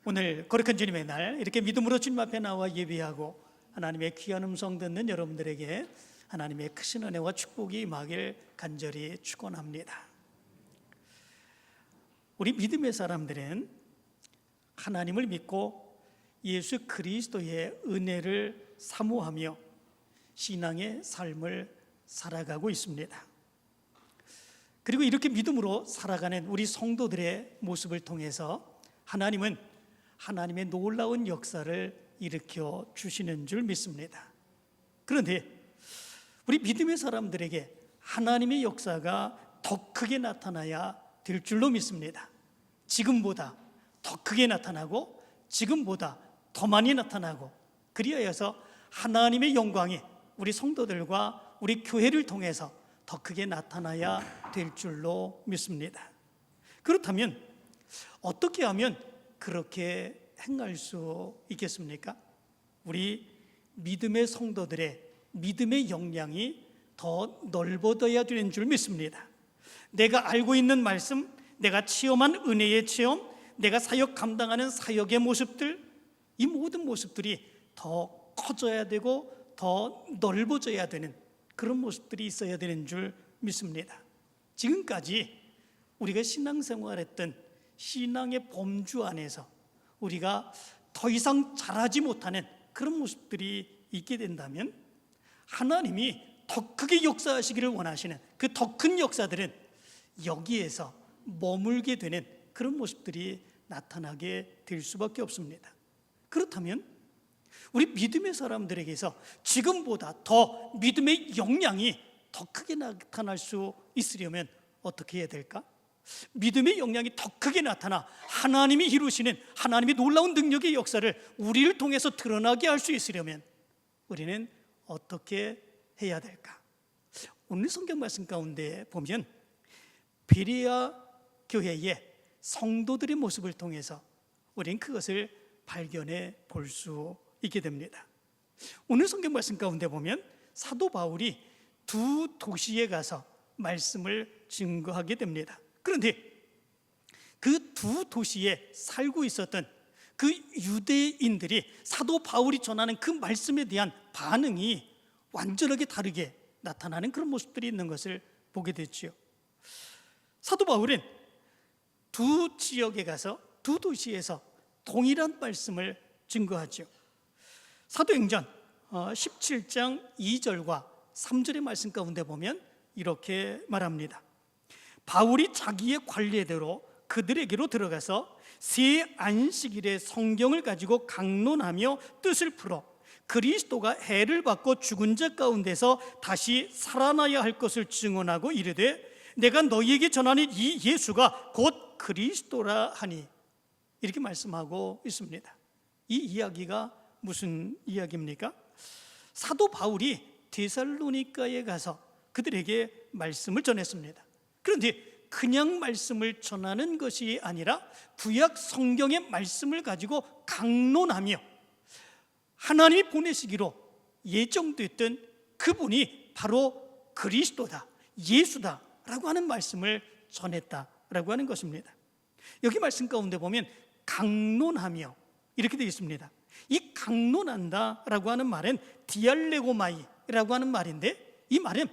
오늘 거룩한 주님의 날 이렇게 믿음으로 주님 앞에 나와 예배하고 하나님의 귀한 음성 듣는 여러분들에게 하나님의 크신 은혜와 축복이 임하길 간절히 축원합니다. 우리 믿음의 사람들은 하나님을 믿고 예수 그리스도의 은혜를 사모하며 신앙의 삶을 살아가고 있습니다. 그리고 이렇게 믿음으로 살아가는 우리 성도들의 모습을 통해서 하나님은 하나님의 놀라운 역사를 일으켜 주시는 줄 믿습니다. 그런데 우리 믿음의 사람들에게 하나님의 역사가 더 크게 나타나야 될 줄로 믿습니다. 지금보다 더 크게 나타나고 지금보다 더 많이 나타나고 그리하여서 하나님의 영광이 우리 성도들과 우리 교회를 통해서 더 크게 나타나야 될 줄로 믿습니다. 그렇다면 어떻게 하면 그렇게 행할 수 있겠습니까? 우리 믿음의 성도들의 믿음의 역량이 더 넓어져야 되는 줄 믿습니다. 내가 알고 있는 말씀, 내가 체험한 은혜의 체험, 내가 사역 감당하는 사역의 모습들, 이 모든 모습들이 더 커져야 되고 더 넓어져야 되는 그런 모습들이 있어야 되는 줄 믿습니다. 지금까지 우리가 신앙생활했던 신앙의 범주 안에서 우리가 더 이상 잘하지 못하는 그런 모습들이 있게 된다면 하나님이 더 크게 역사하시기를 원하시는 그 더 큰 역사들은 여기에서 머물게 되는 그런 모습들이 나타나게 될 수밖에 없습니다. 그렇다면 우리 믿음의 사람들에게서 지금보다 더 믿음의 역량이 더 크게 나타날 수 있으려면 어떻게 해야 될까? 믿음의 역량이 더 크게 나타나 하나님이 이루시는 하나님의 놀라운 능력의 역사를 우리를 통해서 드러나게 할 수 있으려면 우리는 어떻게 해야 될까? 오늘 성경 말씀 가운데 보면 베레아 교회의 성도들의 모습을 통해서 우리는 그것을 발견해 볼 수 있게 됩니다. 오늘 성경 말씀 가운데 보면 사도 바울이 두 도시에 가서 말씀을 증거하게 됩니다. 그런데 그 두 도시에 살고 있었던 그 유대인들이 사도 바울이 전하는 그 말씀에 대한 반응이 완전하게 다르게 나타나는 그런 모습들이 있는 것을 보게 됐지요. 사도 바울은 두 지역에 가서 두 도시에서 동일한 말씀을 증거하죠. 사도행전 17장 2절과 3절의 말씀 가운데 보면 이렇게 말합니다. 바울이 자기의 관례대로 그들에게로 들어가서 새 안식일에 성경을 가지고 강론하며 뜻을 풀어 그리스도가 해를 받고 죽은 자 가운데서 다시 살아나야 할 것을 증언하고 이르되 내가 너희에게 전하는 이 예수가 곧 그리스도라 하니, 이렇게 말씀하고 있습니다. 이 이야기가 무슨 이야기입니까? 사도 바울이 데살로니가에 가서 그들에게 말씀을 전했습니다. 그런데 그냥 말씀을 전하는 것이 아니라 구약 성경의 말씀을 가지고 강론하며 하나님이 보내시기로 예정됐던 그분이 바로 그리스도다, 예수다 라고 하는 말씀을 전했다라고 하는 것입니다. 여기 말씀 가운데 보면 강론하며 이렇게 되어 있습니다. 이 강론한다 라고 하는 말은 디알레고마이라고 하는 말인데, 이 말은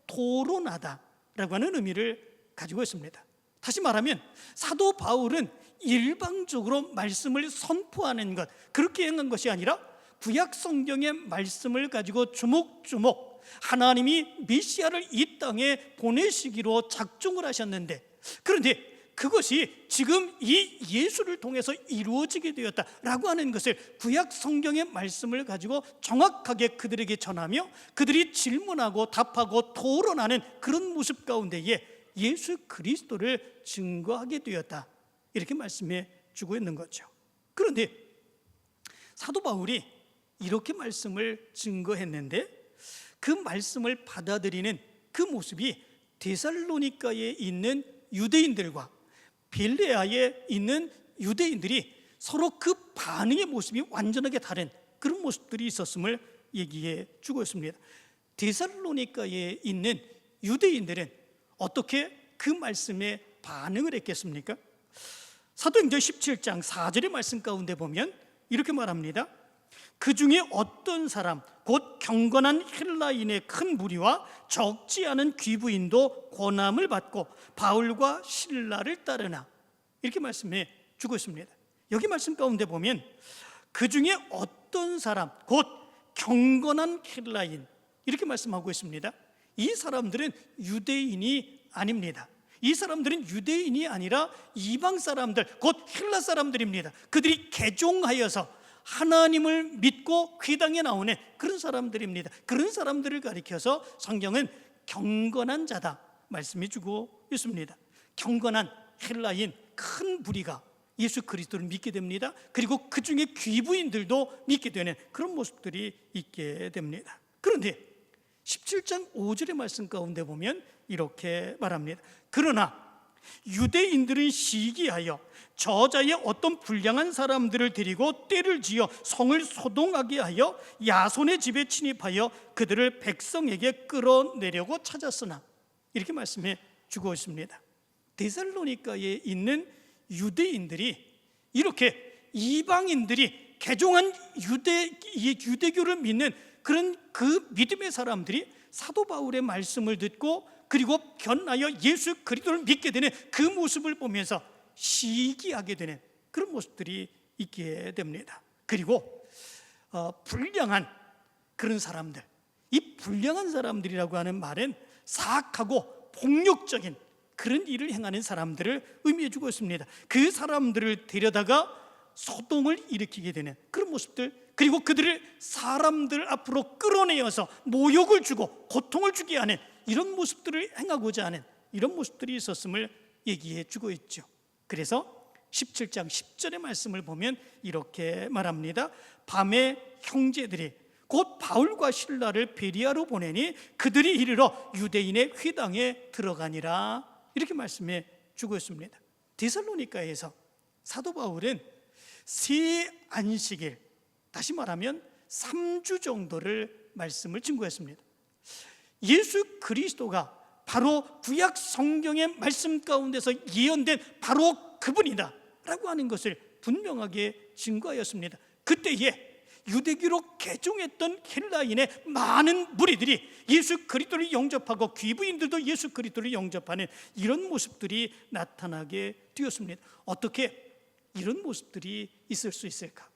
토론하다 라고 하는 의미를 가지고 있습니다. 다시 말하면 사도 바울은 일방적으로 말씀을 선포하는 것, 그렇게 행한 것이 아니라 구약 성경의 말씀을 가지고 주목주목 하나님이 메시아를 이 땅에 보내시기로 작정을 하셨는데, 그런데 그것이 지금 이 예수를 통해서 이루어지게 되었다라고 하는 것을 구약 성경의 말씀을 가지고 정확하게 그들에게 전하며 그들이 질문하고 답하고 토론하는 그런 모습 가운데에 예수 그리스도를 증거하게 되었다, 이렇게 말씀해 주고 있는 거죠. 그런데 사도 바울이 이렇게 말씀을 증거했는데 그 말씀을 받아들이는 그 모습이 데살로니가에 있는 유대인들과 베레아에 있는 유대인들이 서로 그 반응의 모습이 완전하게 다른 그런 모습들이 있었음을 얘기해 주고 있습니다. 데살로니가에 있는 유대인들은 어떻게 그 말씀에 반응을 했겠습니까? 사도행전 17장 4절의 말씀 가운데 보면 이렇게 말합니다. 그 중에 어떤 사람 곧 경건한 헬라인의 큰 무리와 적지 않은 귀부인도 고난을 받고 바울과 실라를 따르나, 이렇게 말씀해 주고 있습니다. 여기 말씀 가운데 보면 그 중에 어떤 사람 곧 경건한 헬라인, 이렇게 말씀하고 있습니다. 이 사람들은 유대인이 아닙니다. 이 사람들은 유대인이 아니라 이방 사람들, 곧 헬라 사람들입니다. 그들이 개종하여서 하나님을 믿고 회당에 나오는 그런 사람들입니다. 그런 사람들을 가리켜서 성경은 경건한 자다 말씀해 주고 있습니다. 경건한 헬라인 큰 무리가 예수 그리스도를 믿게 됩니다. 그리고 그 중에 귀부인들도 믿게 되는 그런 모습들이 있게 됩니다. 그런데 17장 5절의 말씀 가운데 보면 이렇게 말합니다. 그러나 유대인들은 시기하여 저자의 어떤 불량한 사람들을 데리고 떼를 지어 성을 소동하게 하여 야손의 집에 침입하여 그들을 백성에게 끌어내려고 찾았으나, 이렇게 말씀해 주고 있습니다. 데살로니가에 있는 유대인들이 이렇게 이방인들이 개종한 유대교를 믿는 그런 그 믿음의 사람들이 사도 바울의 말씀을 듣고 그리고 변하여 예수 그리스도를 믿게 되는 그 모습을 보면서 시기하게 되는 그런 모습들이 있게 됩니다. 그리고 불량한 그런 사람들, 이 불량한 사람들이라고 하는 말은 사악하고 폭력적인 그런 일을 행하는 사람들을 의미해 주고 있습니다. 그 사람들을 데려다가 소동을 일으키게 되는 그런 모습들, 그리고 그들을 사람들 앞으로 끌어내어서 모욕을 주고 고통을 주게 하는 이런 모습들을 행하고자 하는 이런 모습들이 있었음을 얘기해 주고 있죠. 그래서 17장 10절의 말씀을 보면 이렇게 말합니다. 밤에 형제들이 곧 바울과 실라를 베리아로 보내니 그들이 이르러 유대인의 회당에 들어가니라, 이렇게 말씀해 주고 있습니다. 데살로니가에서 사도 바울은 세 안식일, 다시 말하면 3주 정도를 말씀을 증거했습니다. 예수 그리스도가 바로 구약 성경의 말씀 가운데서 예언된 바로 그분이다 라고 하는 것을 분명하게 증거하였습니다. 그때에 유대교로 개종했던 헬라인의 많은 무리들이 예수 그리스도를 영접하고 귀부인들도 예수 그리스도를 영접하는 이런 모습들이 나타나게 되었습니다. 어떻게 이런 모습들이 있을 수 있을까?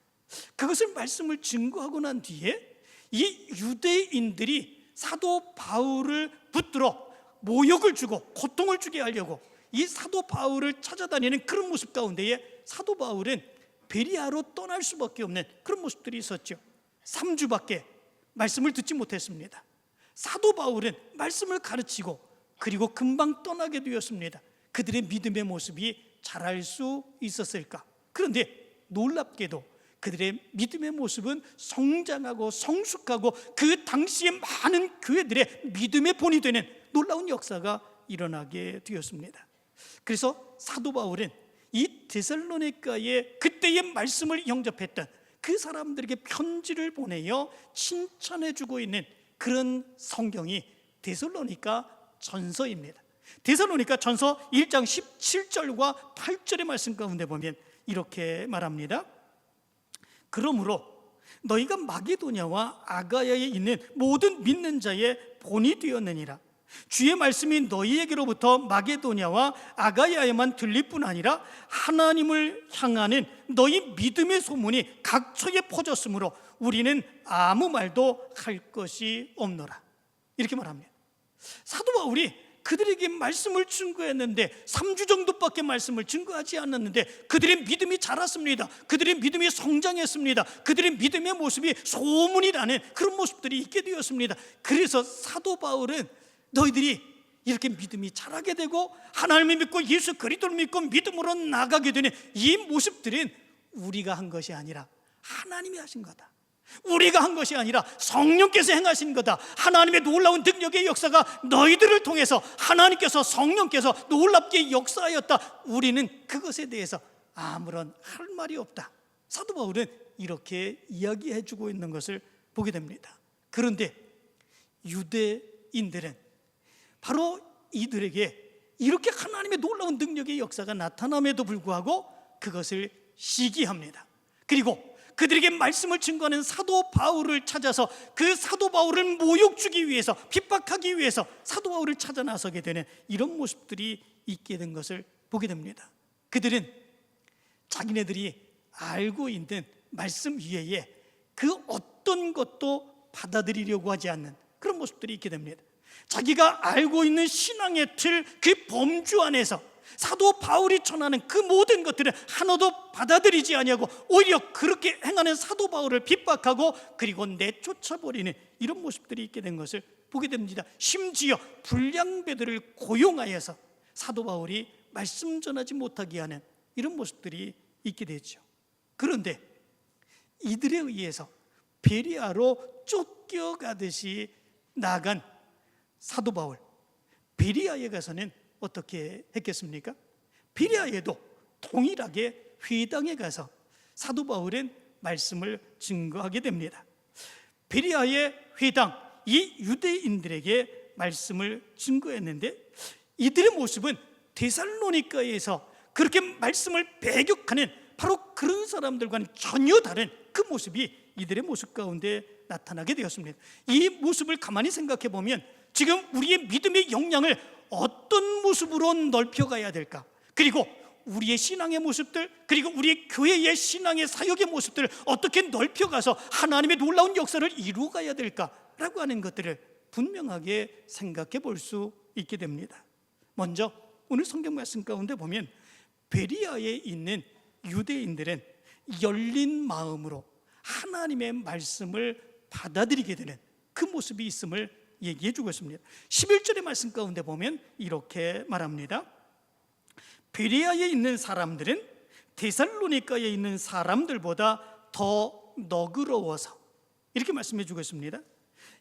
그것을 말씀을 증거하고 난 뒤에 이 유대인들이 사도 바울을 붙들어 모욕을 주고 고통을 주게 하려고 이 사도 바울을 찾아다니는 그런 모습 가운데에 사도 바울은 베리아로 떠날 수밖에 없는 그런 모습들이 있었죠. 3주밖에 말씀을 듣지 못했습니다. 사도 바울은 말씀을 가르치고 그리고 금방 떠나게 되었습니다. 그들의 믿음의 모습이 자랄 수 있었을까? 그런데 놀랍게도 그들의 믿음의 모습은 성장하고 성숙하고 그 당시의 많은 교회들의 믿음의 본이 되는 놀라운 역사가 일어나게 되었습니다. 그래서 사도 바울은 이 데살로니가의 그때의 말씀을 영접했던 그 사람들에게 편지를 보내어 칭찬해주고 있는 그런 성경이 데살로니가 전서입니다. 데살로니가 전서 1장 17절과 8절의 말씀 가운데 보면 이렇게 말합니다. 그러므로 너희가 마게도냐와 아가야에 있는 모든 믿는 자의 본이 되었느니라. 주의 말씀이 너희에게로부터 마게도냐와 아가야에만 들릴 뿐 아니라 하나님을 향하는 너희 믿음의 소문이 각처에 퍼졌으므로 우리는 아무 말도 할 것이 없노라, 이렇게 말합니다. 사도 바울이 그들에게 말씀을 증거했는데 3주 정도밖에 말씀을 증거하지 않았는데 그들의 믿음이 자랐습니다. 그들의 믿음이 성장했습니다. 그들의 믿음의 모습이 소문이 나는 그런 모습들이 있게 되었습니다. 그래서 사도 바울은 너희들이 이렇게 믿음이 자라게 되고 하나님을 믿고 예수 그리스도를 믿고 믿음으로 나가게 되는 이 모습들은 우리가 한 것이 아니라 하나님이 하신 거다. 우리가 한 것이 아니라 성령께서 행하신 거다. 하나님의 놀라운 능력의 역사가 너희들을 통해서 하나님께서 성령께서 놀랍게 역사하였다. 우리는 그것에 대해서 아무런 할 말이 없다. 사도 바울은 이렇게 이야기해 주고 있는 것을 보게 됩니다. 그런데 유대인들은 바로 이들에게 이렇게 하나님의 놀라운 능력의 역사가 나타남에도 불구하고 그것을 시기합니다. 그리고 그들에게 말씀을 증거하는 사도 바울을 찾아서 그 사도 바울을 모욕 주기 위해서, 핍박하기 위해서 사도 바울을 찾아 나서게 되는 이런 모습들이 있게 된 것을 보게 됩니다. 그들은 자기네들이 알고 있는 말씀 위에 그 어떤 것도 받아들이려고 하지 않는 그런 모습들이 있게 됩니다. 자기가 알고 있는 신앙의 틀, 그 범주 안에서 사도 바울이 전하는 그 모든 것들을 하나도 받아들이지 아니하고 오히려 그렇게 행하는 사도 바울을 핍박하고 그리고 내쫓아버리는 이런 모습들이 있게 된 것을 보게 됩니다. 심지어 불량배들을 고용하여서 사도 바울이 말씀 전하지 못하게 하는 이런 모습들이 있게 되죠. 그런데 이들에 의해서 베리아로 쫓겨가듯이 나간 사도 바울, 베리아에 가서는 어떻게 했겠습니까? 베리아에도 동일하게 회당에 가서 사도 바울은 말씀을 증거하게 됩니다. 베리아의 회당, 이 유대인들에게 말씀을 증거했는데 이들의 모습은 데살로니가에서 그렇게 말씀을 배격하는 바로 그런 사람들과는 전혀 다른 그 모습이 이들의 모습 가운데 나타나게 되었습니다. 이 모습을 가만히 생각해 보면 지금 우리의 믿음의 역량을 어떤 모습으로 넓혀가야 될까? 그리고 우리의 신앙의 모습들, 그리고 우리의 교회의 신앙의 사역의 모습들을 어떻게 넓혀가서 하나님의 놀라운 역사를 이루어가야 될까라고 하는 것들을 분명하게 생각해 볼 수 있게 됩니다. 먼저 오늘 성경 말씀 가운데 보면 베리아에 있는 유대인들은 열린 마음으로 하나님의 말씀을 받아들이게 되는 그 모습이 있음을 얘기해 주고 있습니다. 11절의 말씀 가운데 보면 이렇게 말합니다. 베레아에 있는 사람들은 데살로니가에 있는 사람들보다 더 너그러워서, 이렇게 말씀해 주고 있습니다.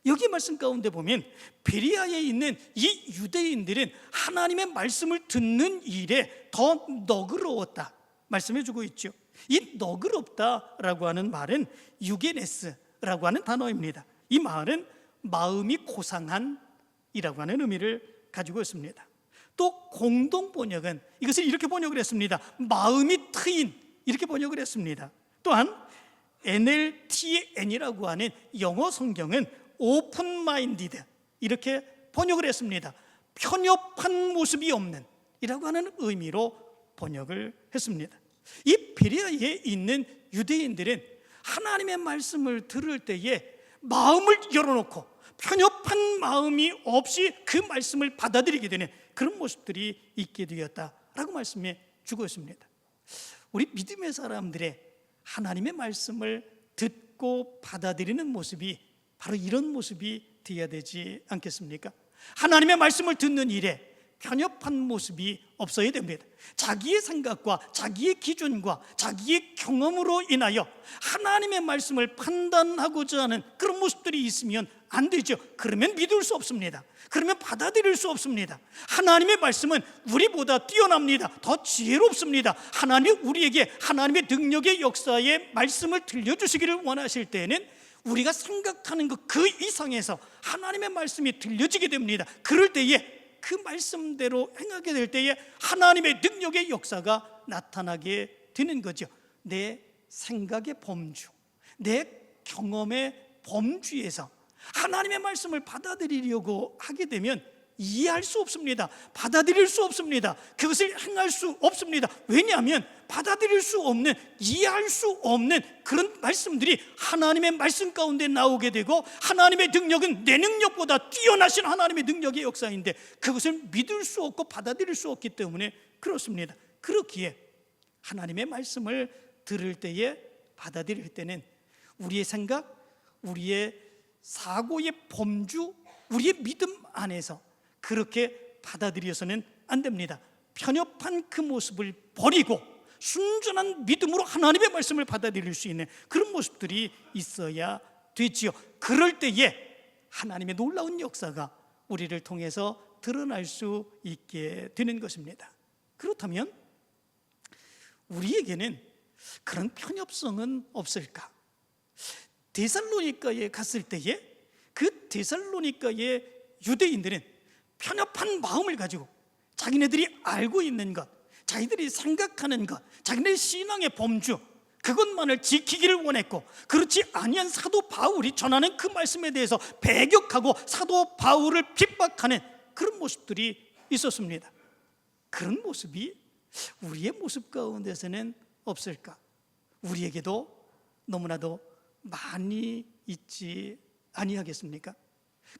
여기 말씀 가운데 보면 베레아에 있는 이 유대인들은 하나님의 말씀을 듣는 일에 더 너그러웠다 말씀해 주고 있죠. 이 너그럽다라고 하는 말은 유게네스라고 하는 단어입니다. 이 말은 마음이 고상한 이라고 하는 의미를 가지고 있습니다. 또 공동 번역은 이것을 이렇게 번역을 했습니다. 마음이 트인, 이렇게 번역을 했습니다. 또한 NLTN이라고 하는 영어 성경은 오픈 마인디드, 이렇게 번역을 했습니다. 편협한 모습이 없는 이라고 하는 의미로 번역을 했습니다. 이 베레아에 있는 유대인들은 하나님의 말씀을 들을 때에 마음을 열어놓고 편협한 마음이 없이 그 말씀을 받아들이게 되는 그런 모습들이 있게 되었다라고 말씀해 주고 있습니다. 우리 믿음의 사람들의 하나님의 말씀을 듣고 받아들이는 모습이 바로 이런 모습이 되어야 되지 않겠습니까? 하나님의 말씀을 듣는 일에 편협한 모습이 없어야 됩니다. 자기의 생각과 자기의 기준과 자기의 경험으로 인하여 하나님의 말씀을 판단하고자 하는 그런 모습들이 있으면 안 되죠. 그러면 믿을 수 없습니다. 그러면 받아들일 수 없습니다. 하나님의 말씀은 우리보다 뛰어납니다. 더 지혜롭습니다. 하나님이 우리에게 하나님의 능력의 역사의 말씀을 들려주시기를 원하실 때에는 우리가 생각하는 것 그 이상에서 하나님의 말씀이 들려지게 됩니다. 그럴 때에 그 말씀대로 행하게 될 때에 하나님의 능력의 역사가 나타나게 되는 거죠. 내 생각의 범주, 내 경험의 범주에서 하나님의 말씀을 받아들이려고 하게 되면 이해할 수 없습니다. 받아들일 수 없습니다. 그것을 행할 수 없습니다. 왜냐하면 받아들일 수 없는, 이해할 수 없는 그런 말씀들이 하나님의 말씀 가운데 나오게 되고 하나님의 능력은 내 능력보다 뛰어나신 하나님의 능력의 역사인데 그것을 믿을 수 없고 받아들일 수 없기 때문에 그렇습니다. 그렇기에 하나님의 말씀을 들을 때에, 받아들일 때는 우리의 생각, 우리의 사고의 범주, 우리의 믿음 안에서 그렇게 받아들여서는 안 됩니다. 편협한 그 모습을 버리고 순전한 믿음으로 하나님의 말씀을 받아들일 수 있는 그런 모습들이 있어야 되지요. 그럴 때에 하나님의 놀라운 역사가 우리를 통해서 드러날 수 있게 되는 것입니다. 그렇다면 우리에게는 그런 편협성은 없을까? 데살로니가에 갔을 때에 그 데살로니가의 유대인들은 편협한 마음을 가지고 자기네들이 알고 있는 것, 자기들이 생각하는 것, 자기들의 신앙의 범주, 그것만을 지키기를 원했고, 그렇지 아니한 사도 바울이 전하는 그 말씀에 대해서 배격하고 사도 바울을 핍박하는 그런 모습들이 있었습니다. 그런 모습이 우리의 모습 가운데서는 없을까? 우리에게도 너무나도 많이 있지 아니하겠습니까?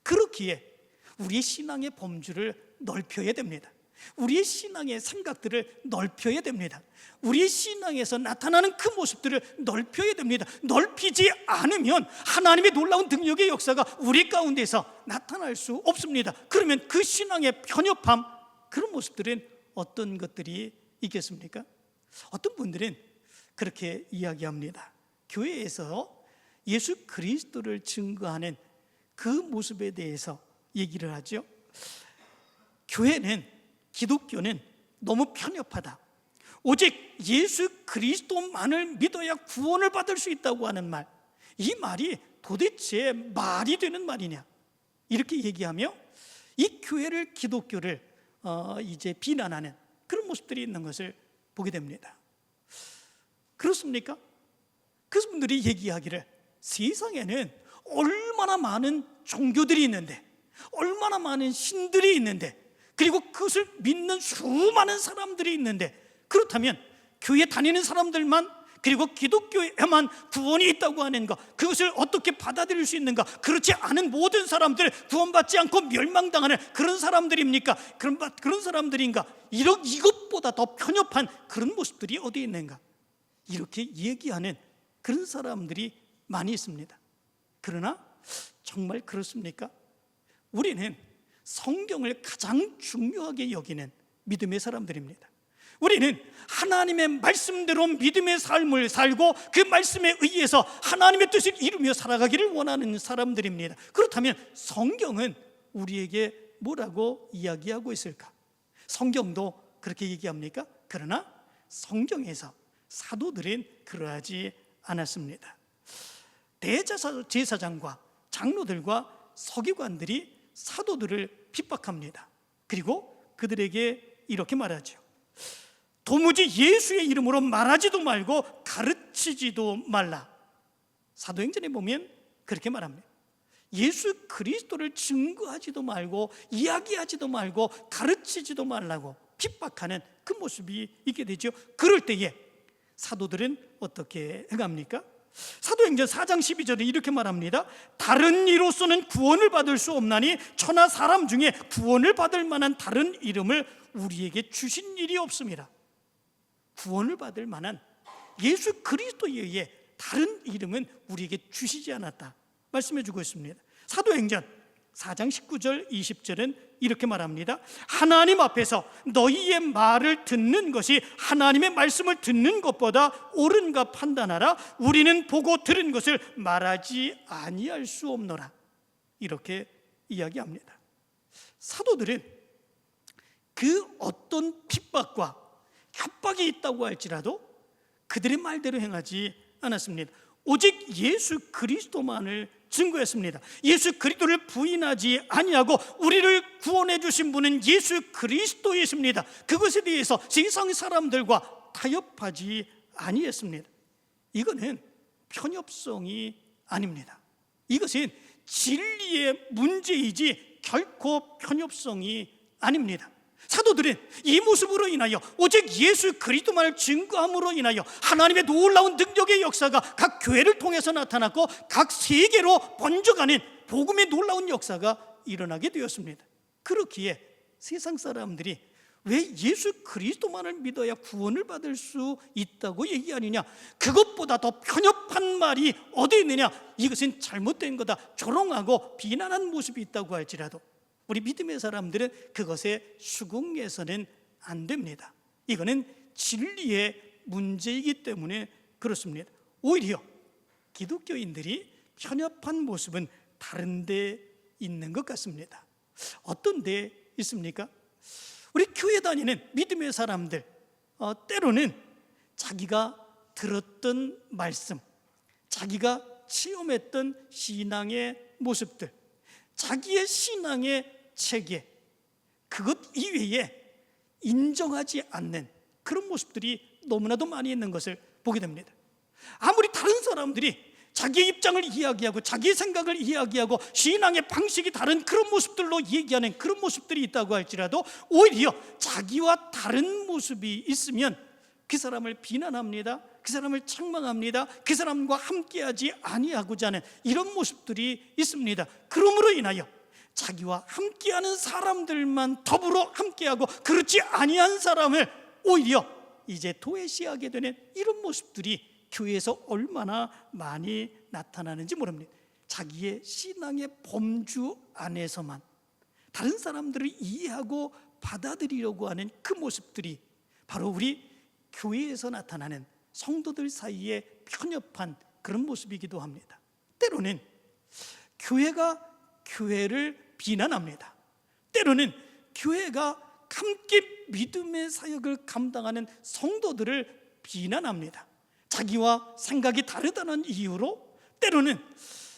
그렇기에 우리의 신앙의 범주를 넓혀야 됩니다. 우리의 신앙의 생각들을 넓혀야 됩니다. 우리의 신앙에서 나타나는 그 모습들을 넓혀야 됩니다. 넓히지 않으면 하나님의 놀라운 능력의 역사가 우리 가운데서 나타날 수 없습니다. 그러면 그 신앙의 편협함, 그런 모습들은 어떤 것들이 있겠습니까? 어떤 분들은 그렇게 이야기합니다. 교회에서 예수 그리스도를 증거하는 그 모습에 대해서 얘기를 하죠. 교회는, 기독교는 너무 편협하다. 오직 예수 그리스도만을 믿어야 구원을 받을 수 있다고 하는 말, 이 말이 도대체 말이 되는 말이냐, 이렇게 얘기하며 이 교회를, 기독교를 이제 비난하는 그런 모습들이 있는 것을 보게 됩니다. 그렇습니까? 그래서 분들이 얘기하기를, 세상에는 얼마나 많은 종교들이 있는데, 얼마나 많은 신들이 있는데, 그리고 그것을 믿는 수많은 사람들이 있는데, 그렇다면 교회 다니는 사람들만, 그리고 기독교에만 구원이 있다고 하는 것, 그것을 어떻게 받아들일 수 있는가? 그렇지 않은 모든 사람들, 구원받지 않고 멸망당하는 그런 사람들입니까? 그런 사람들인가? 이것보다 더 편협한 그런 모습들이 어디 있는가? 이렇게 얘기하는 그런 사람들이 많이 있습니다. 그러나 정말 그렇습니까? 우리는 성경을 가장 중요하게 여기는 믿음의 사람들입니다. 우리는 하나님의 말씀대로 믿음의 삶을 살고 그 말씀에 의해서 하나님의 뜻을 이루며 살아가기를 원하는 사람들입니다. 그렇다면 성경은 우리에게 뭐라고 이야기하고 있을까? 성경도 그렇게 얘기합니까? 그러나 성경에서 사도들은 그러하지 않았습니다. 대제사장과 장로들과 서기관들이 사도들을 핍박합니다. 그리고 그들에게 이렇게 말하죠. 도무지 예수의 이름으로 말하지도 말고 가르치지도 말라. 사도행전에 보면 그렇게 말합니다. 예수 그리스도를 증거하지도 말고 이야기하지도 말고 가르치지도 말라고 핍박하는 그 모습이 있게 되죠. 그럴 때에 사도들은 어떻게 해갑니까? 사도행전 4장 12절에 이렇게 말합니다. 다른 이로서는 구원을 받을 수 없나니 천하 사람 중에 구원을 받을 만한 다른 이름을 우리에게 주신 일이 없습니다. 구원을 받을 만한 예수 그리스도에 의해 다른 이름은 우리에게 주시지 않았다 말씀해 주고 있습니다. 사도행전 4장 19절 20절은 이렇게 말합니다. 하나님 앞에서 너희의 말을 듣는 것이 하나님의 말씀을 듣는 것보다 옳은가 판단하라. 우리는 보고 들은 것을 말하지 아니할 수 없노라. 이렇게 이야기합니다. 사도들은 그 어떤 핍박과 협박이 있다고 할지라도 그들의 말대로 행하지 않았습니다. 오직 예수 그리스도만을 증거했습니다. 예수 그리스도를 부인하지 아니하고 우리를 구원해 주신 분은 예수 그리스도이십니다. 그것에 대해서 세상 사람들과 타협하지 아니했습니다. 이거는 편협성이 아닙니다. 이것은 진리의 문제이지 결코 편협성이 아닙니다. 사도들은 이 모습으로 인하여 오직 예수 그리스도만을 증거함으로 인하여 하나님의 놀라운 능력의 역사가 각 교회를 통해서 나타났고 각 세계로 번져가는 복음의 놀라운 역사가 일어나게 되었습니다. 그렇기에 세상 사람들이 왜 예수 그리스도만을 믿어야 구원을 받을 수 있다고 얘기하느냐, 그것보다 더 편협한 말이 어디 있느냐, 이것은 잘못된 거다, 조롱하고 비난한 모습이 있다고 할지라도 우리 믿음의 사람들은 그것에 수긍해서는 안 됩니다. 이거는 진리의 문제이기 때문에 그렇습니다. 오히려 기독교인들이 편협한 모습은 다른 데 있는 것 같습니다. 어떤 데 있습니까? 우리 교회 다니는 믿음의 사람들, 때로는 자기가 들었던 말씀, 자기가 체험했던 신앙의 모습들, 자기의 신앙의 체계, 그것 이외에 인정하지 않는 그런 모습들이 너무나도 많이 있는 것을 보게 됩니다. 아무리 다른 사람들이 자기의 입장을 이야기하고 자기의 생각을 이야기하고 신앙의 방식이 다른 그런 모습들로 얘기하는 그런 모습들이 있다고 할지라도 오히려 자기와 다른 모습이 있으면 그 사람을 비난합니다. 그 사람을 책망합니다. 그 사람과 함께하지 아니하고자 하는 이런 모습들이 있습니다. 그러므로 인하여 자기와 함께하는 사람들만 더불어 함께하고 그렇지 아니한 사람을 오히려 이제 도외시하게 되는 이런 모습들이 교회에서 얼마나 많이 나타나는지 모릅니다. 자기의 신앙의 범주 안에서만 다른 사람들을 이해하고 받아들이려고 하는 그 모습들이 바로 우리 교회에서 나타나는 성도들 사이에 편협한 그런 모습이기도 합니다. 때로는 교회가 교회를 비난합니다. 때로는 교회가 함께 믿음의 사역을 감당하는 성도들을 비난합니다. 자기와 생각이 다르다는 이유로 때로는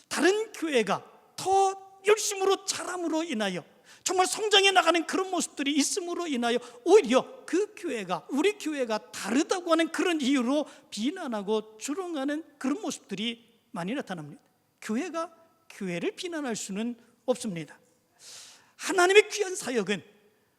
다른 교회가 더 열심으로 자람으로 인하여 정말 성장해 나가는 그런 모습들이 있음으로 인하여 오히려 그 교회가 우리 교회가 다르다고 하는 그런 이유로 비난하고 조롱하는 그런 모습들이 많이 나타납니다. 교회가 교회를 비난할 수는 없습니다. 하나님의 귀한 사역은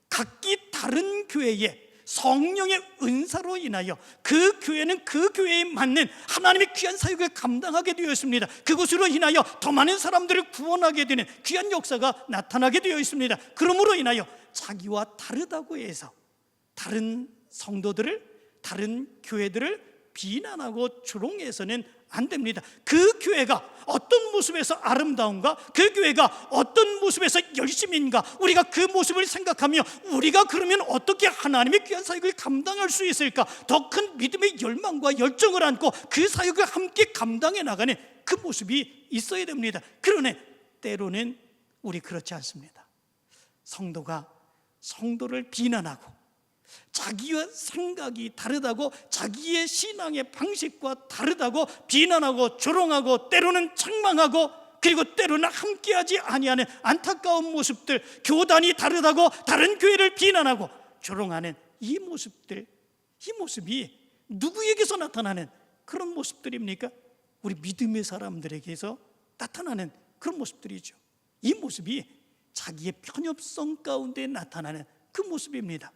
각기 다른 교회에 성령의 은사로 인하여 그 교회는 그 교회에 맞는 하나님의 귀한 사역을 감당하게 되어 있습니다. 그것으로 인하여 더 많은 사람들을 구원하게 되는 귀한 역사가 나타나게 되어 있습니다. 그러므로 인하여 자기와 다르다고 해서 다른 성도들을, 다른 교회들을 비난하고 조롱해서는 안 됩니다. 그 교회가 어떤 모습에서 아름다운가, 그 교회가 어떤 모습에서 열심인가, 우리가 그 모습을 생각하며 우리가 그러면 어떻게 하나님의 귀한 사역을 감당할 수 있을까, 더 큰 믿음의 열망과 열정을 안고 그 사역을 함께 감당해 나가는 그 모습이 있어야 됩니다. 그러나 때로는 우리 그렇지 않습니다. 성도가 성도를 비난하고 자기와 생각이 다르다고, 자기의 신앙의 방식과 다르다고 비난하고 조롱하고 때로는 책망하고, 그리고 때로는 함께하지 아니하는 안타까운 모습들, 교단이 다르다고 다른 교회를 비난하고 조롱하는 이 모습들, 이 모습이 누구에게서 나타나는 그런 모습들입니까? 우리 믿음의 사람들에게서 나타나는 그런 모습들이죠. 이 모습이 자기의 편협성 가운데 나타나는 그 모습입니다.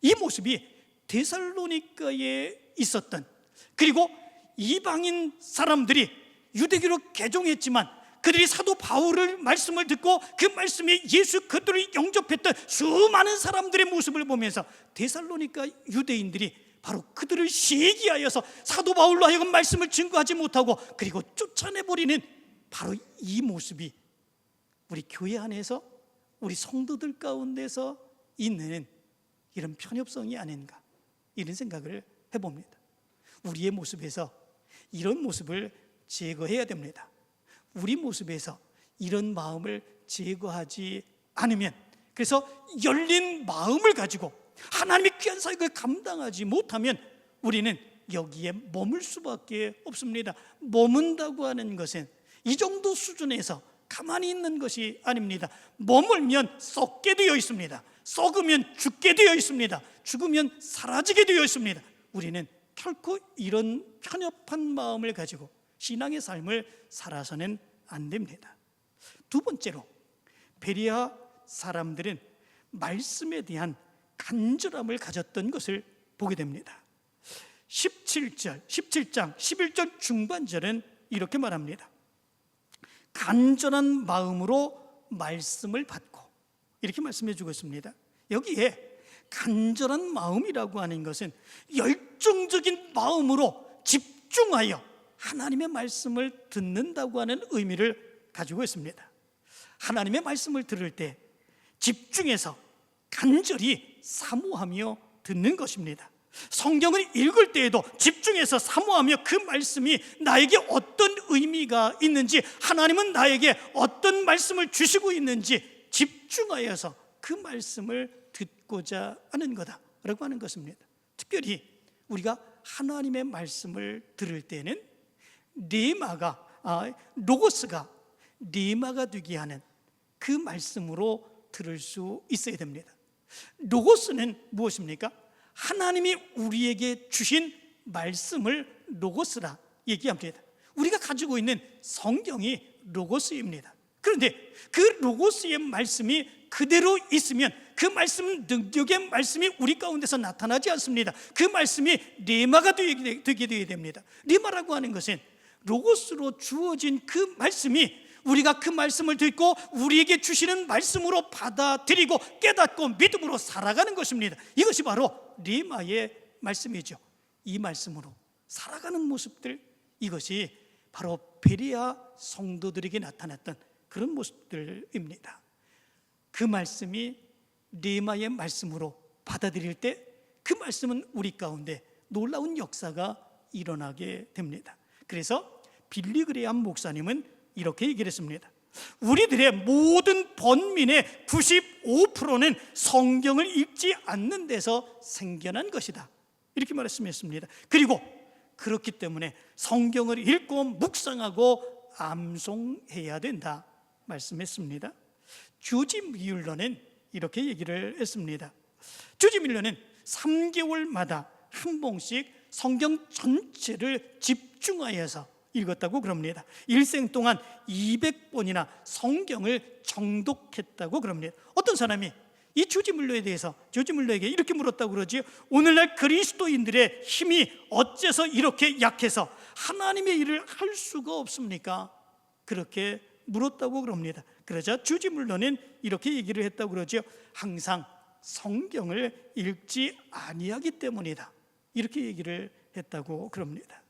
이 모습이 데살로니가에 있었던, 그리고 이방인 사람들이 유대교로 개종했지만 그들이 사도 바울의 말씀을 듣고 그 말씀에 예수 그리스도를 영접했던 수많은 사람들의 모습을 보면서 데살로니가 유대인들이 바로 그들을 시기하여서 사도 바울로 하여금 말씀을 증거하지 못하고 그리고 쫓아내버리는 바로 이 모습이 우리 교회 안에서, 우리 성도들 가운데서 있는 이런 편협성이 아닌가, 이런 생각을 해봅니다. 우리의 모습에서 이런 모습을 제거해야 됩니다. 우리 모습에서 이런 마음을 제거하지 않으면, 그래서 열린 마음을 가지고 하나님의 귀한 사역을 감당하지 못하면 우리는 여기에 머물 수밖에 없습니다. 머문다고 하는 것은 이 정도 수준에서 가만히 있는 것이 아닙니다. 머물면 썩게 되어 있습니다. 썩으면 죽게 되어 있습니다. 죽으면 사라지게 되어 있습니다. 우리는 결코 이런 편협한 마음을 가지고 신앙의 삶을 살아서는 안 됩니다. 두 번째로, 베레아 사람들은 말씀에 대한 간절함을 가졌던 것을 보게 됩니다. 17장 11절 중반절은 이렇게 말합니다. 간절한 마음으로 말씀을 받고, 이렇게 말씀해 주고 있습니다. 여기에 간절한 마음이라고 하는 것은 열정적인 마음으로 집중하여 하나님의 말씀을 듣는다고 하는 의미를 가지고 있습니다. 하나님의 말씀을 들을 때 집중해서 간절히 사모하며 듣는 것입니다. 성경을 읽을 때에도 집중해서 사모하며 그 말씀이 나에게 어떤 의미가 있는지, 하나님은 나에게 어떤 말씀을 주시고 있는지 집중하여서 그 말씀을 듣고자 하는 거다라고 하는 것입니다. 특별히 우리가 하나님의 말씀을 들을 때는 로고스가 레마가 되게 하는 그 말씀으로 들을 수 있어야 됩니다. 로고스는 무엇입니까? 하나님이 우리에게 주신 말씀을 로고스라 얘기합니다. 우리가 가지고 있는 성경이 로고스입니다. 그런데 그 로고스의 말씀이 그대로 있으면 그 말씀, 능력의 말씀이 우리 가운데서 나타나지 않습니다. 그 말씀이 레마가 되게 되어야 됩니다. 레마라고 하는 것은 로고스로 주어진 그 말씀이 우리가 그 말씀을 듣고 우리에게 주시는 말씀으로 받아들이고 깨닫고 믿음으로 살아가는 것입니다. 이것이 바로 레마의 말씀이죠. 이 말씀으로 살아가는 모습들, 이것이 바로 베레아 성도들에게 나타났던 그런 모습들입니다. 그 말씀이 레마의 말씀으로 받아들일 때 그 말씀은 우리 가운데 놀라운 역사가 일어나게 됩니다. 그래서 빌리 그레이엄 목사님은 이렇게 얘기를 했습니다. 우리들의 모든 번민의 95%는 성경을 읽지 않는 데서 생겨난 것이다, 이렇게 말씀했습니다. 그리고 그렇기 때문에 성경을 읽고 묵상하고 암송해야 된다 말씀했습니다. 조지 뮬러는 이렇게 얘기를 했습니다. 조지 뮬러는 3개월마다 한 번씩 성경 전체를 집중하여서 읽었다고 그럽니다. 일생 동안 200번이나 성경을 정독했다고 그럽니다. 어떤 사람이 이 조지 뮬러에 대해서 조지 뮬러에게 이렇게 물었다고 그러지, 오늘날 그리스도인들의 힘이 어째서 이렇게 약해서 하나님의 일을 할 수가 없습니까? 그렇게 물었다고 그럽니다. 그러자 조지 뮬러는 이렇게 얘기를 했다고 그러죠. 항상 성경을 읽지 아니하기 때문이다, 이렇게 얘기를 했다고 그럽니다.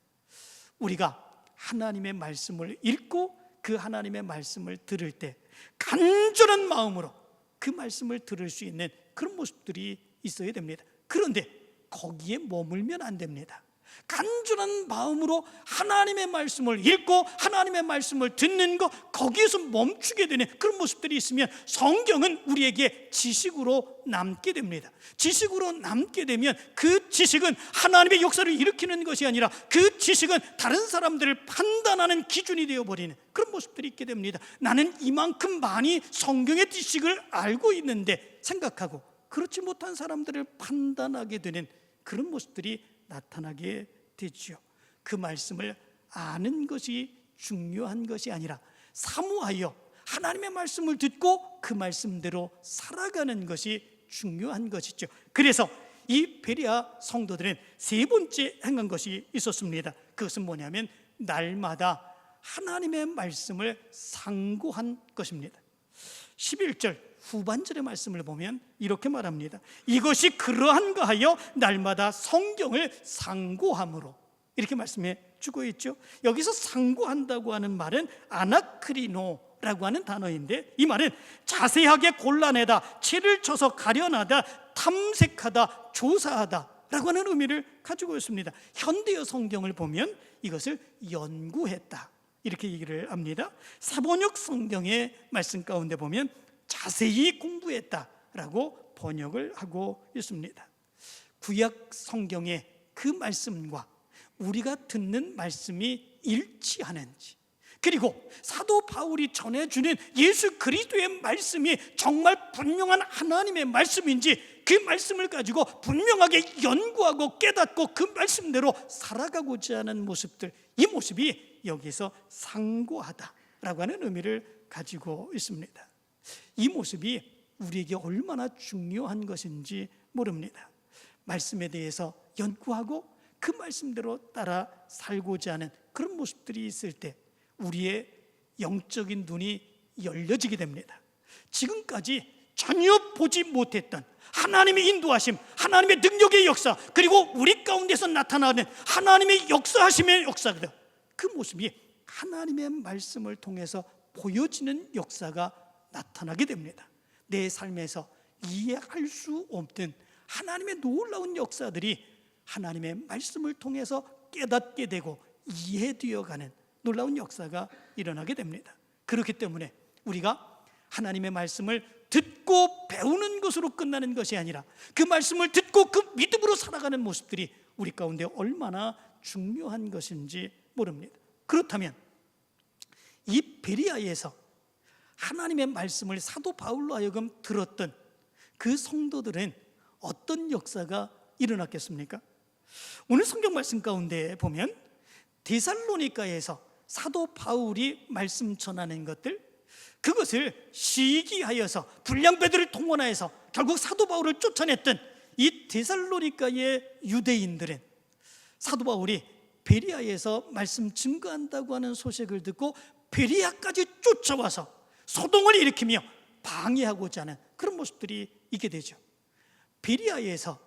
우리가 하나님의 말씀을 읽고 그 하나님의 말씀을 들을 때 간절한 마음으로 그 말씀을 들을 수 있는 그런 모습들이 있어야 됩니다. 그런데 거기에 머물면 안 됩니다. 간절한 마음으로 하나님의 말씀을 읽고 하나님의 말씀을 듣는 것, 거기에서 멈추게 되는 그런 모습들이 있으면 성경은 우리에게 지식으로 남게 됩니다. 지식으로 남게 되면 그 지식은 하나님의 역사를 일으키는 것이 아니라 그 지식은 다른 사람들을 판단하는 기준이 되어버리는 그런 모습들이 있게 됩니다. 나는 이만큼 많이 성경의 지식을 알고 있는데 생각하고 그렇지 못한 사람들을 판단하게 되는 그런 모습들이 나타나게 되죠. 그 말씀을 아는 것이 중요한 것이 아니라 사모하여 하나님의 말씀을 듣고 그 말씀대로 살아가는 것이 중요한 것이죠. 그래서 이 베레아 성도들은 세 번째 행한 것이 있었습니다. 그것은 뭐냐면 날마다 하나님의 말씀을 상고한 것입니다. 11절 후반절의 말씀을 보면 이렇게 말합니다. 이것이 그러한가 하여 날마다 성경을 상고함으로, 이렇게 말씀해 주고 있죠. 여기서 상고한다고 하는 말은 아나크리노라고 하는 단어인데, 이 말은 자세하게 골라내다, 채를 쳐서 가려나다, 탐색하다, 조사하다 라고 하는 의미를 가지고 있습니다. 현대어 성경을 보면 이것을 연구했다, 이렇게 얘기를 합니다. 사번역 성경의 말씀 가운데 보면 자세히 공부했다라고 번역을 하고 있습니다. 구약 성경의 그 말씀과 우리가 듣는 말씀이 일치하는지, 그리고 사도 바울이 전해주는 예수 그리스도의 말씀이 정말 분명한 하나님의 말씀인지 그 말씀을 가지고 분명하게 연구하고 깨닫고 그 말씀대로 살아가고자 하는 모습들, 이 모습이 여기서 상고하다라고 하는 의미를 가지고 있습니다. 이 모습이 우리에게 얼마나 중요한 것인지 모릅니다. 말씀에 대해서 연구하고 그 말씀대로 따라 살고자 하는 그런 모습들이 있을 때 우리의 영적인 눈이 열려지게 됩니다. 지금까지 전혀 보지 못했던 하나님의 인도하심, 하나님의 능력의 역사, 그리고 우리 가운데서 나타나는 하나님의 역사하심의 역사들, 그 모습이 하나님의 말씀을 통해서 보여지는 역사가 나타나게 됩니다. 내 삶에서 이해할 수 없는 하나님의 놀라운 역사들이 하나님의 말씀을 통해서 깨닫게 되고 이해되어가는 놀라운 역사가 일어나게 됩니다. 그렇기 때문에 우리가 하나님의 말씀을 듣고 배우는 것으로 끝나는 것이 아니라 그 말씀을 듣고 그 믿음으로 살아가는 모습들이 우리 가운데 얼마나 중요한 것인지 모릅니다. 그렇다면 이 베레아에서 하나님의 말씀을 사도 바울로 하여금 들었던 그 성도들은 어떤 역사가 일어났겠습니까? 오늘 성경 말씀 가운데 보면 데살로니가에서 사도 바울이 말씀 전하는 것들, 그것을 시기하여서 불량 베드를 동원하여서 결국 사도 바울을 쫓아냈던 이 데살로니가의 유대인들은 사도 바울이 베리아에서 말씀 증거한다고 하는 소식을 듣고 베리아까지 쫓아와서 소동을 일으키며 방해하고자 하는 그런 모습들이 있게 되죠. 베리아에서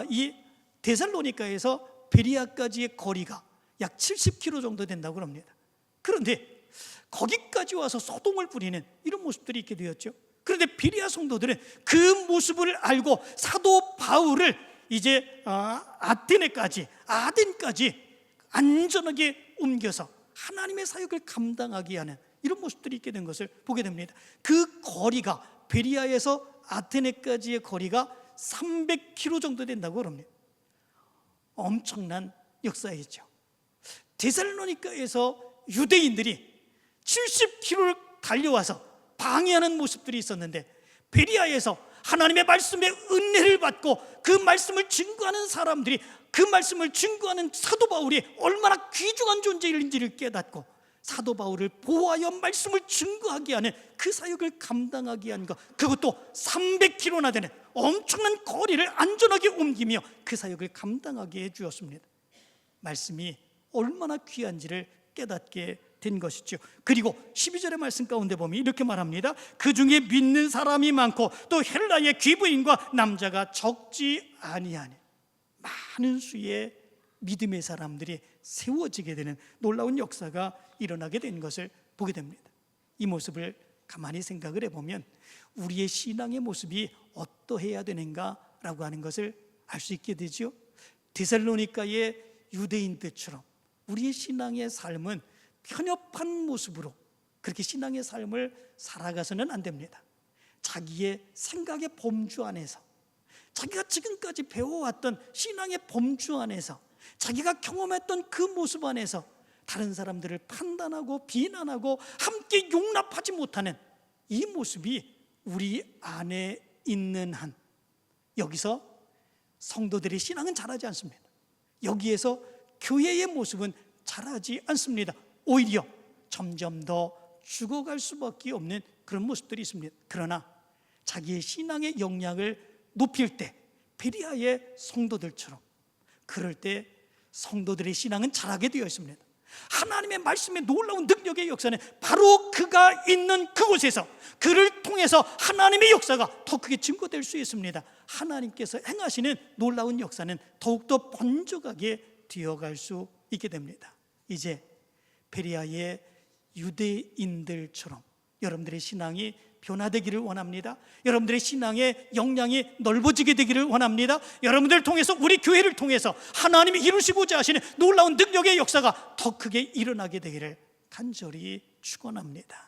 이 데살로니가에서 베리아까지의 거리가 약 70km 정도 된다고 합니다. 그런데 거기까지 와서 소동을 부리는 이런 모습들이 있게 되었죠. 그런데 베리아 성도들은 그 모습을 알고 사도 바울을 이제 아덴까지 안전하게 옮겨서 하나님의 사역을 감당하게 하는 이런 모습들이 있게 된 것을 보게 됩니다. 그 거리가 베리아에서 아테네까지의 거리가 300km 정도 된다고 합니다. 엄청난 역사이죠. 데살로니가에서 유대인들이 70km를 달려와서 방해하는 모습들이 있었는데 베리아에서 하나님의 말씀의 은혜를 받고 그 말씀을 증거하는 사람들이, 그 말씀을 증거하는 사도 바울이 얼마나 귀중한 존재인지를 깨닫고 사도 바울을 보호하여 말씀을 증거하게 하는 그 사역을 감당하게 한 것, 그것도 300km나 되는 엄청난 거리를 안전하게 옮기며 그 사역을 감당하게 해주었습니다. 말씀이 얼마나 귀한지를 깨닫게 된 것이죠. 그리고 12절의 말씀 가운데 보면 이렇게 말합니다. 그 중에 믿는 사람이 많고 또 헬라의 귀부인과 남자가 적지 아니하니, 많은 수의 믿음의 사람들이 세워지게 되는 놀라운 역사가 일어나게 된 것을 보게 됩니다. 이 모습을 가만히 생각을 해보면 우리의 신앙의 모습이 어떠해야 되는가라고 하는 것을 알 수 있게 되죠. 데살로니가의 유대인들처럼 우리의 신앙의 삶은 편협한 모습으로 그렇게 신앙의 삶을 살아가서는 안 됩니다. 자기의 생각의 범주 안에서, 자기가 지금까지 배워왔던 신앙의 범주 안에서, 자기가 경험했던 그 모습 안에서 다른 사람들을 판단하고 비난하고 함께 용납하지 못하는 이 모습이 우리 안에 있는 한, 여기서 성도들의 신앙은 자라지 않습니다. 여기에서 교회의 모습은 자라지 않습니다. 오히려 점점 더 죽어갈 수밖에 없는 그런 모습들이 있습니다. 그러나 자기의 신앙의 역량을 높일 때 베리아의 성도들처럼, 그럴 때 성도들의 신앙은 자라게 되어 있습니다. 하나님의 말씀의 놀라운 능력의 역사는 바로 그가 있는 그곳에서, 그를 통해서 하나님의 역사가 더 크게 증거될 수 있습니다. 하나님께서 행하시는 놀라운 역사는 더욱더 번져가게 되어갈 수 있게 됩니다. 이제 베리아의 유대인들처럼 여러분들의 신앙이 변화되기를 원합니다. 여러분들의 신앙의 역량이 넓어지게 되기를 원합니다. 여러분들을 통해서, 우리 교회를 통해서 하나님이 이루시고자 하시는 놀라운 능력의 역사가 더 크게 일어나게 되기를 간절히 축원합니다.